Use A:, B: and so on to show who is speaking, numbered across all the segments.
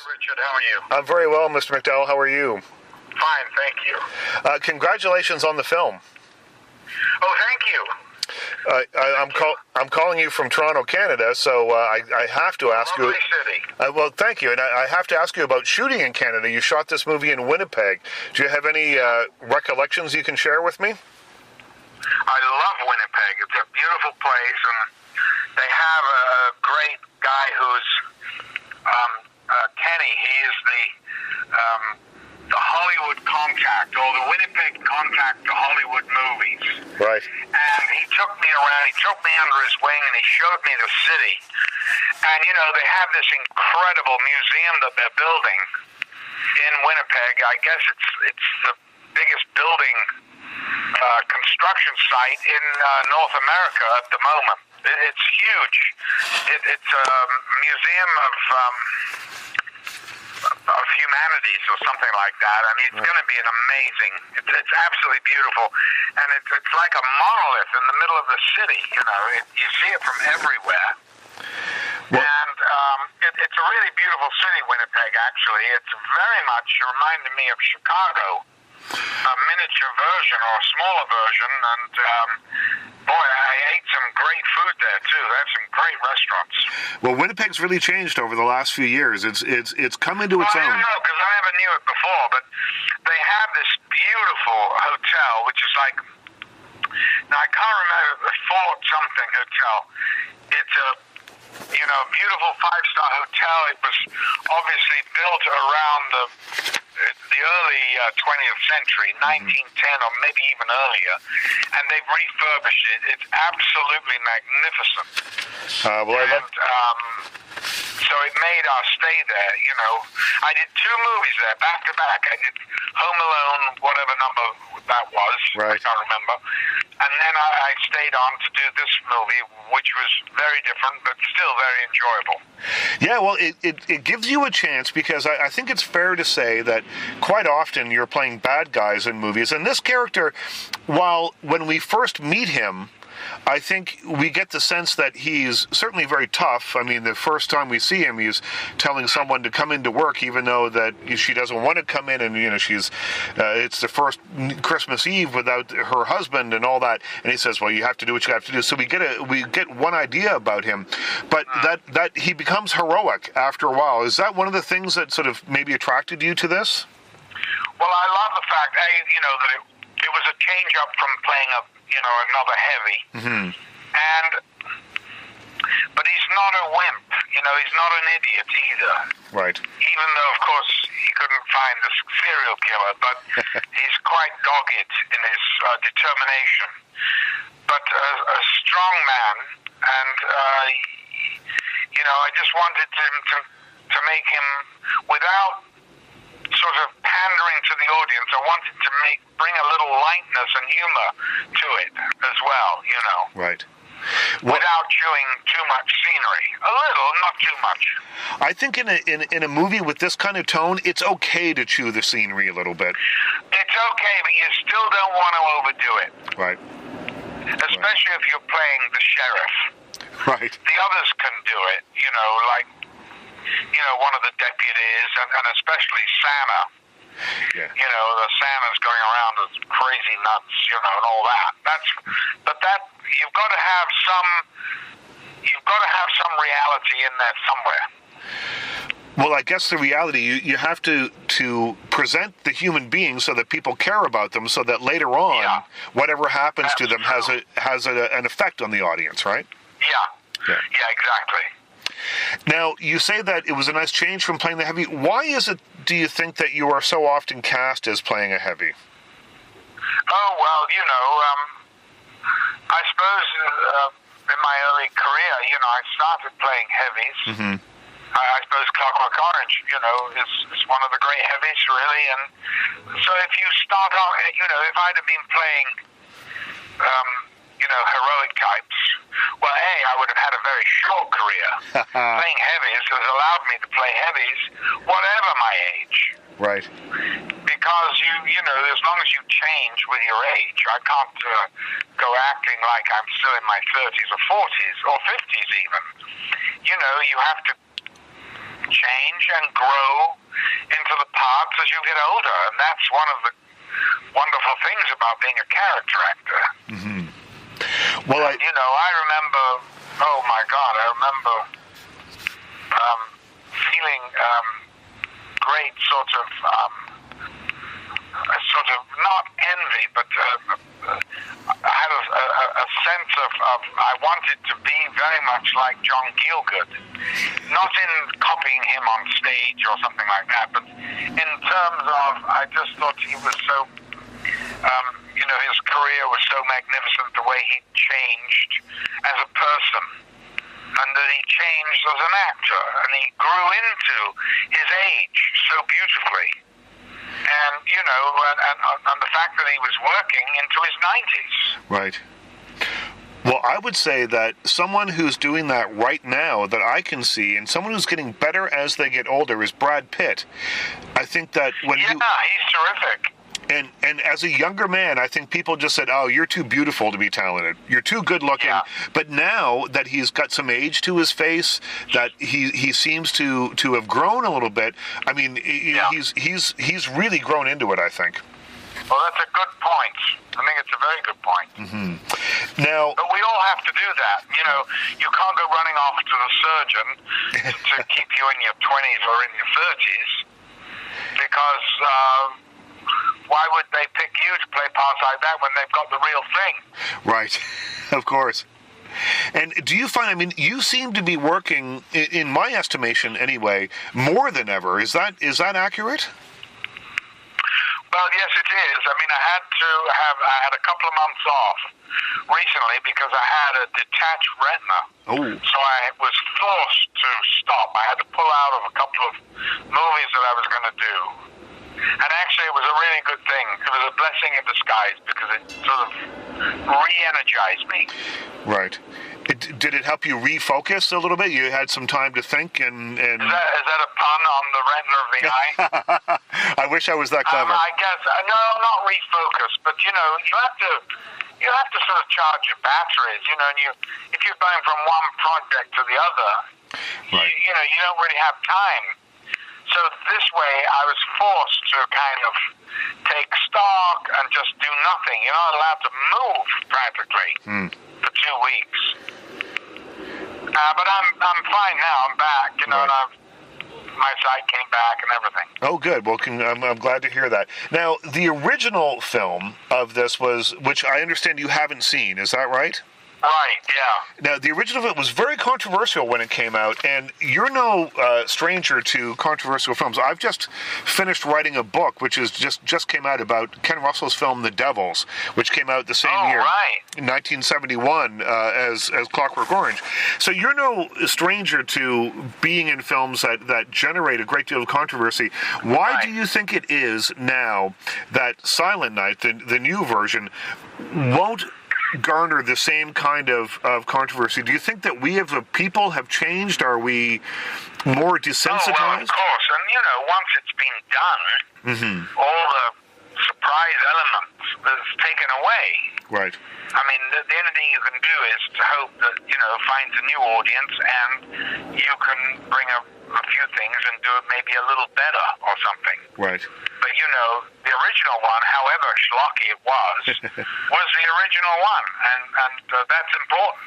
A: Richard, how are you?
B: I'm very well, Mr. McDowell. How are you?
A: Fine, thank you.
B: Congratulations on the film.
A: Oh, thank you.
B: I'm calling you from Toronto, Canada, so I have to ask
A: Lovely
B: you.
A: city.
B: Well, thank you, and I have to ask you about shooting in Canada. You shot this movie in Winnipeg. Do you have any recollections you can share with me?
A: I love Winnipeg. It's a beautiful place, and they have a great guy who's Kenny. He is the Hollywood contact, or the Winnipeg contact to Hollywood movies.
B: Right.
A: And he took me around, he took me under his wing, and he showed me the city. And, you know, they have this incredible museum that they're building in Winnipeg. I guess it's the biggest building construction site in North America at the moment. It's huge. It's a museum of humanities or something like that. I mean, it's going to be an amazing. It's absolutely beautiful, and it's like a monolith in the middle of the city. You know, you see it from everywhere. Well, and it's a really beautiful city, Winnipeg. Actually, it's very much reminded me of Chicago, a miniature version or a smaller version. And boy, I ate some great food there too. They have some great restaurants.
B: Well, Winnipeg's really changed over the last few years. It's come into its own.
A: I don't know, because I never knew it before, but they have this beautiful hotel, which is like, now I can't remember, the Fort something hotel. It's a beautiful five-star hotel. It was obviously built around the early 20th century, 1910 or maybe even earlier, and they've refurbished it. It's absolutely magnificent. So it made our stay there, you know. I did 2 movies there, back to back. I did Home Alone, whatever number that was,
B: right.
A: I can't remember. And then I stayed on to do this movie, which was very different, but still very enjoyable.
B: Yeah, well, it gives you a chance, because I think it's fair to say that quite often you're playing bad guys in movies. And this character, while when we first meet him, I think we get the sense that he's certainly very tough. I mean, the first time we see him, he's telling someone to come into work, even though that she doesn't want to come in, and she's it's the first Christmas Eve without her husband and all that. And he says, "Well, you have to do what you have to do." So we get one idea about him, but that he becomes heroic after a while. Is that one of the things that sort of maybe attracted you to this?
A: Well, I love the fact, that it was a change up from playing another heavy.
B: Mm-hmm.
A: But he's not a wimp, he's not an idiot either.
B: Right.
A: Even though, of course, he couldn't find the serial killer, but he's quite dogged in his determination. But a strong man, and, I just wanted to make him, without sort of pandering to the audience, I wanted to bring a little lightness and humor to it as well,
B: Right.
A: Without chewing too much scenery. A little, not too much.
B: I think in a movie with this kind of tone, it's okay to chew the scenery a little bit.
A: It's okay, but you still don't want to overdo it.
B: Right.
A: Especially if you're playing the sheriff.
B: Right.
A: The others can do it, like one of the deputies, and especially Santa.
B: Yeah.
A: The Santa's going around as crazy nuts, and all that. But you've got to have some reality in there somewhere.
B: Well, I guess the reality, you have to present the human being so that people care about them, so that later on, whatever happens to them has an effect on the audience, right?
A: Yeah, exactly.
B: Now, you say that it was a nice change from playing the heavy. Why is it, do you think, that you are so often cast as playing a heavy?
A: Oh, well, I suppose in my early career, I started playing heavies. Mm-hmm. I suppose Clockwork Orange, is one of the great heavies, really. And so if you start off, if I'd have been playing, heroic types, well, I would have had a very short career. Playing heavies has allowed me to play heavies, whatever my age.
B: Right.
A: Because as long as you change with your age, I can't go acting like I'm still in my 30s or 40s or 50s even. You have to change and grow into the parts as you get older, and that's one of the wonderful things about being a character actor.
B: Mm-hmm. Well,
A: I remember, oh my God, I remember feeling great sort of not envy, but I had a sense of I wanted to be very much like John Gielgud, not in copying him on stage or something like that, but in terms of I just thought he was so, his career was so magnificent, the way he changed as a person, and that he changed as an actor, and he grew into his age so beautifully. And, and the fact that he was working into his 90s.
B: Right. Well, I would say that someone who's doing that right now that I can see, and someone who's getting better as they get older, is Brad Pitt. I think that when
A: he's terrific.
B: And as a younger man, I think people just said, "Oh, you're too beautiful to be talented. You're too good looking." Yeah. But now that he's got some age to his face, that he seems to have grown a little bit. I mean, he's really grown into it, I think.
A: Well, that's a good point. I think it's a very good point.
B: Mm-hmm. Now,
A: but we all have to do that. You can't go running off to the surgeon to keep you in your 20s or in your 30s because. Why would they pick you to play parts like that when they've got the real thing?
B: Right, of course. And do you find, you seem to be working, in my estimation anyway, more than ever. Is that accurate?
A: Well, yes, it is. I had a couple of months off recently because I had a detached retina.
B: Oh.
A: So I was forced to stop. I had to pull out of a couple of movies that I was going to do. And actually, it was a really good thing. It was a blessing in disguise because it sort of re-energized me.
B: Right. Did it help you refocus a little bit? You had some time to think and...
A: Is that a pun on the retina of the eye?
B: I wish I was that clever.
A: I guess, no, not refocus, but you have to sort of charge your batteries, and if you're going from one project to the other,
B: right.
A: you don't really have time. So this way, I was forced to kind of take stock and just do nothing. You're not allowed to move practically for 2 weeks. But I'm fine now. I'm back, and my sight came back and everything.
B: Oh, good. Well, I'm glad to hear that. Now, the original film of this was, which I understand you haven't seen. Is that right?
A: Right, yeah.
B: Now, the original film was very controversial when it came out, and you're no stranger to controversial films. I've just finished writing a book, which is just came out about Ken Russell's film The Devils, which came out the same year, in 1971, as Clockwork Orange. So you're no stranger to being in films that generate a great deal of controversy. Why do you think it is now that Silent Night, the new version, won't garner the same kind of controversy? Do you think that we as a people have changed? Are we more desensitized?
A: Oh, well, of course. And, once it's been done, all the surprise elements is taken away.
B: Right.
A: The only thing you can do is to hope that, finds a new audience and you can bring a few things and do it maybe a little better or something.
B: Right.
A: But, the original one, however schlocky it was the original one. And that's important,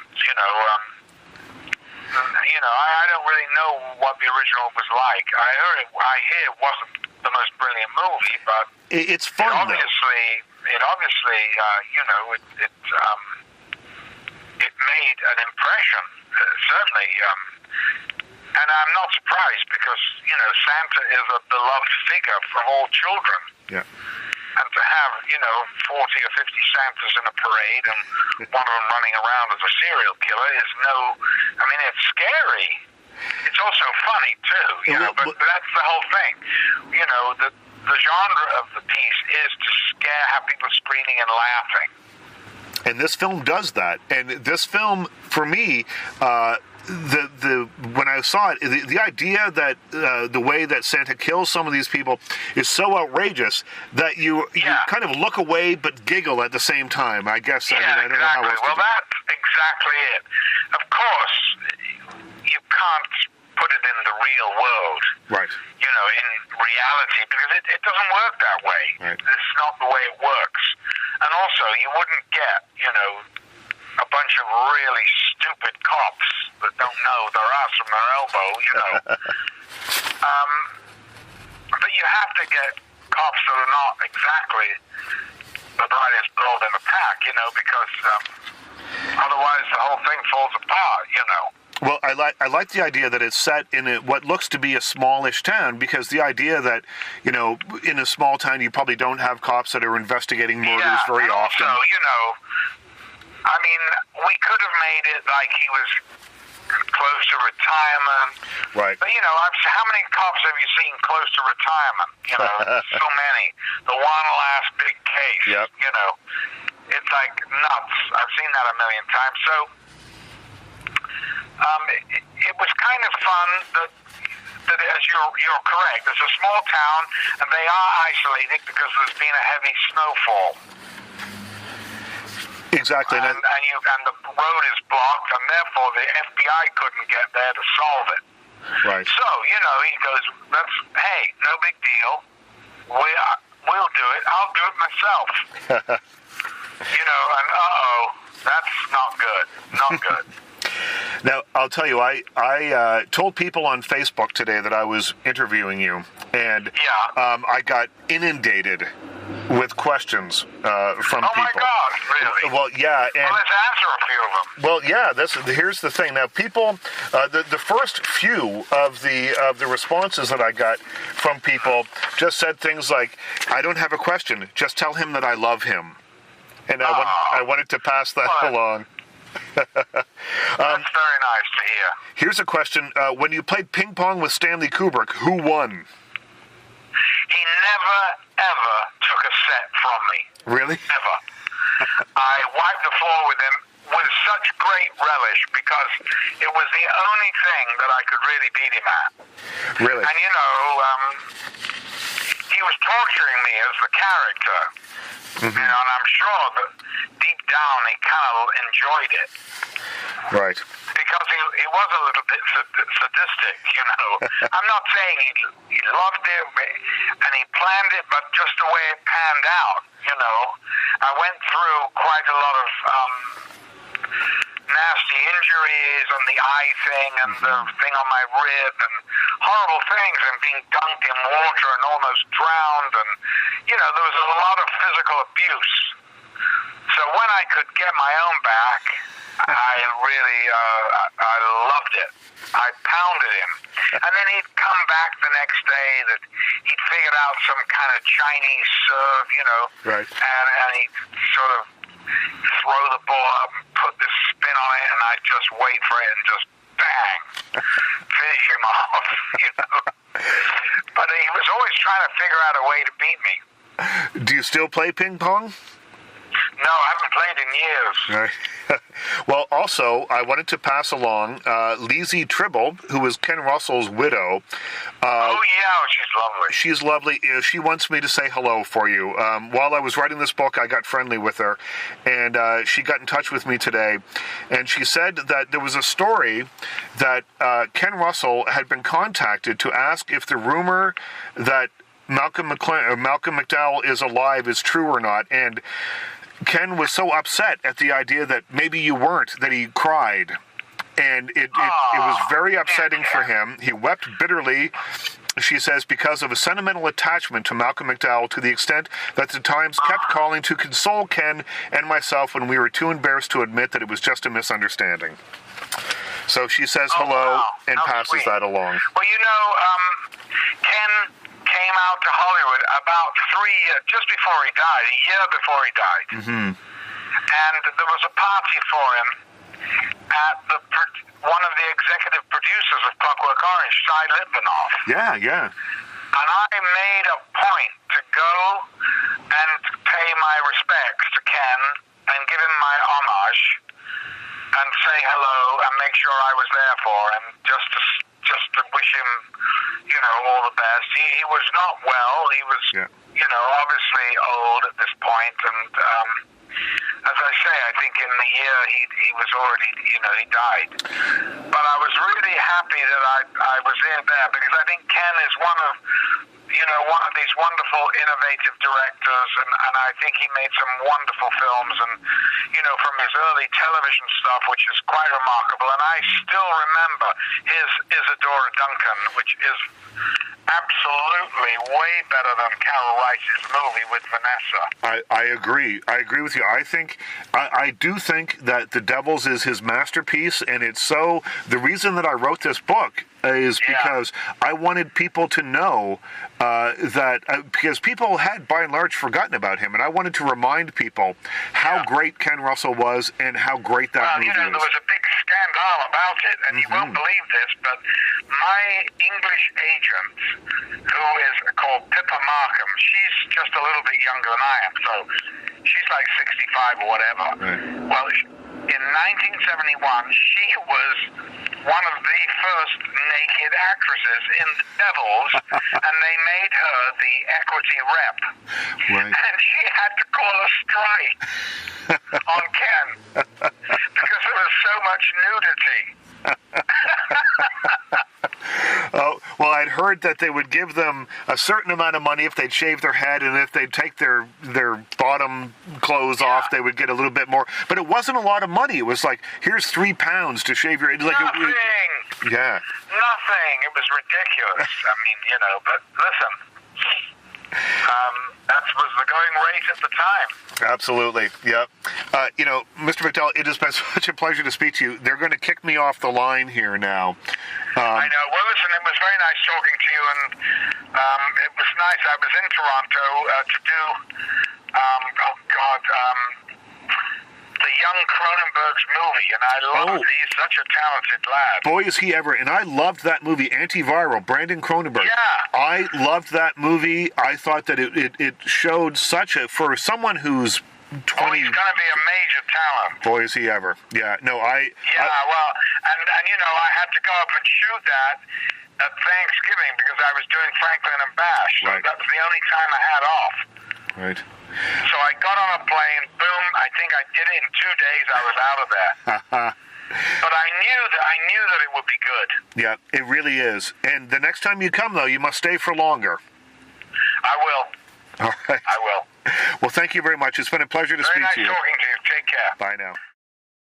A: I don't really know what the original was like. I hear it wasn't the most brilliant movie, but
B: it's fun.
A: It obviously, it made an impression, certainly. And I'm not surprised because Santa is a beloved figure for all children.
B: Yeah.
A: And to have 40 or 50 Santas in a parade and one of them running around as a serial killer is it's scary. It's also funny too, but that's the whole thing. The genre of the piece is to have people screaming and laughing.
B: And this film does that. And this film, for me, when I saw it, the idea that the way that Santa kills some of these people is so outrageous that you kind of look away but giggle at the same time. I guess.
A: Yeah,
B: I don't know how else to do.
A: Well, that's exactly it. Of course, you can't put it in the real world.
B: Right.
A: You know, in reality, because it doesn't work that way.
B: Right.
A: It's not the way it works. And also, you wouldn't get, you know, a bunch of really stupid cops that don't know their ass from their elbow, you know. But you have to get cops that are not exactly the brightest bulb in the pack, you know, because otherwise the whole thing falls apart, you know.
B: Well, I like the idea that it's set in what looks to be a smallish town, because the idea that, you know, in a small town you probably don't have cops that are investigating murders very often.
A: Also, you know, I mean, we could have made it like he was close to retirement.
B: Right.
A: But, you know, how many cops have you seen close to retirement? You know, so many. The one last big case.
B: Yep.
A: You know, it's like nuts. I've seen that a million times. So, it was kind of fun that as you're correct, it's a small town, and they are isolated because there's been a heavy snowfall.
B: Exactly.
A: And the road is blocked, and therefore the FBI couldn't get there to solve it.
B: Right.
A: So, you know, he goes, hey, no big deal. We'll do it. I'll do it myself. You know, and that's not good. Not good.
B: Now, I'll tell you, I told people on Facebook today that I was interviewing you, and I got inundated with questions from people.
A: Oh, my God, really?
B: Well, yeah. And,
A: well, let's answer a few of them.
B: Well, yeah, here's the thing. Now, people, the first few of the responses that I got from people just said things like, I don't have a question, just tell him that I love him. And I wanted to pass that along.
A: That's very nice to hear.
B: Here's a question. When you played ping pong with Stanley Kubrick, who won?
A: He never, ever took a set from me.
B: Really?
A: Never. I wiped the floor with him with such great relish because it was the only thing that I could really beat him at.
B: Really?
A: And, you know, he was torturing me as the character. Mm-hmm. You know, and I'm sure that deep down he kind of enjoyed it.
B: Right.
A: Because he was a little bit sadistic, you know. I'm not saying he loved it and he planned it, but just the way it panned out, you know. I went through quite a lot of nasty injuries and the eye thing and the thing on my rib and horrible things and being dunked in water and almost drowned and, you know, there was a lot of physical abuse. So when I could get my own back, I really, I loved it. I pounded him. And then he'd come back the next day that he'd figured out some kind of Chinese serve, you know.
B: Right.
A: And he'd sort of throw the ball up and put this spin on it, and I'd just wait for it and just bang, finish him off, you know. But he was always trying to figure out a way to beat me.
B: Do you still play ping pong?
A: No, I haven't played in years.
B: Right. Well, also, I wanted to pass along Lizzie Tribble, who was Ken Russell's widow. She's lovely. She's lovely. She wants me to say hello for you. While I was writing this book, I got friendly with her, and she got in touch with me today, and she said that there was a story that Ken Russell had been contacted to ask if the rumor that Malcolm McDowell is alive is true or not, and Ken was so upset at the idea that maybe you weren't that he cried. And it was very upsetting for him. He wept bitterly, she says, because of a sentimental attachment to Malcolm McDowell to the extent that the Times kept calling to console Ken and myself when we were too embarrassed to admit that it was just a misunderstanding. So she says hello and passes that along.
A: Well, you know, Ken came out to Hollywood about just before he died, a year before he died. Mm-hmm. And there was a party for him at one of the executive producers of Clockwork Orange, Cy Litvinoff.
B: Yeah, yeah.
A: And I made a point to go and pay my respects to Ken and give him my homage and say hello and make sure I was there for him, just to wish him, you know, all the best. He was not well. He was, you know, obviously old at this point. And as I say, I think in the year he was already, he died. But I was really happy that I was in there, because I think Ken is one of these wonderful, innovative directors, and I think he made some wonderful films, and, from his early television stuff, which is quite remarkable. And I still remember his Isadora Duncan, which is absolutely way better than Carol Rice's movie with Vanessa.
B: I agree. I agree with you. I do think that The Devils is his masterpiece, and it's so... The reason that I wrote this book is because I wanted people to know because people had, by and large, forgotten about him, and I wanted to remind people how great Ken Russell was and how great that movie is.
A: There was a big scandal about it, and you won't believe this, but my English agent, who is called Pippa Markham, she's just a little bit younger than I am, so she's like 65 or whatever. Right. Well, in 1971, she was one of the first naked actresses in The Devils, and they made her the equity rep. Right. And she had to call a strike on Ken because there was so much nudity.
B: Oh, well, I'd heard that they would give them a certain amount of money if they'd shave their head, and if they'd take their bottom clothes off, they would get a little bit more. But it wasn't a lot of money. It was like, here's £3 to shave your head.
A: Nothing.
B: Yeah.
A: Nothing. It was ridiculous. I mean, but listen, that was the going rate at the time.
B: Absolutely. Yep. Mr. McDowell, it has been such a pleasure to speak to you. They're going to kick me off the line here now.
A: I know. Well, listen, it was very nice talking to you, and it was nice. I was in Toronto to do, the young Cronenberg's movie, and I love it. He's such a talented lad.
B: Boy, is he ever. And I loved that movie, Antiviral, Brandon Cronenberg.
A: Yeah.
B: I loved that movie. I thought that it showed for someone who's 20...
A: Oh, he's going to be a major talent.
B: Boy, is he ever. Yeah, no, I had to go up and shoot that at Thanksgiving because I was doing Franklin and Bash. So that was the only time I had off. Right.
A: So I got on a plane, boom, I think I did it in 2 days, I was out of there. But I knew that it would be good. Yeah,
B: it really is. And the next time you come, though, you must stay for longer.
A: I will.
B: All right.
A: I will.
B: Well, thank you very much. It's been a pleasure to speak to you.
A: Very nice talking to you. Take care.
B: Bye now.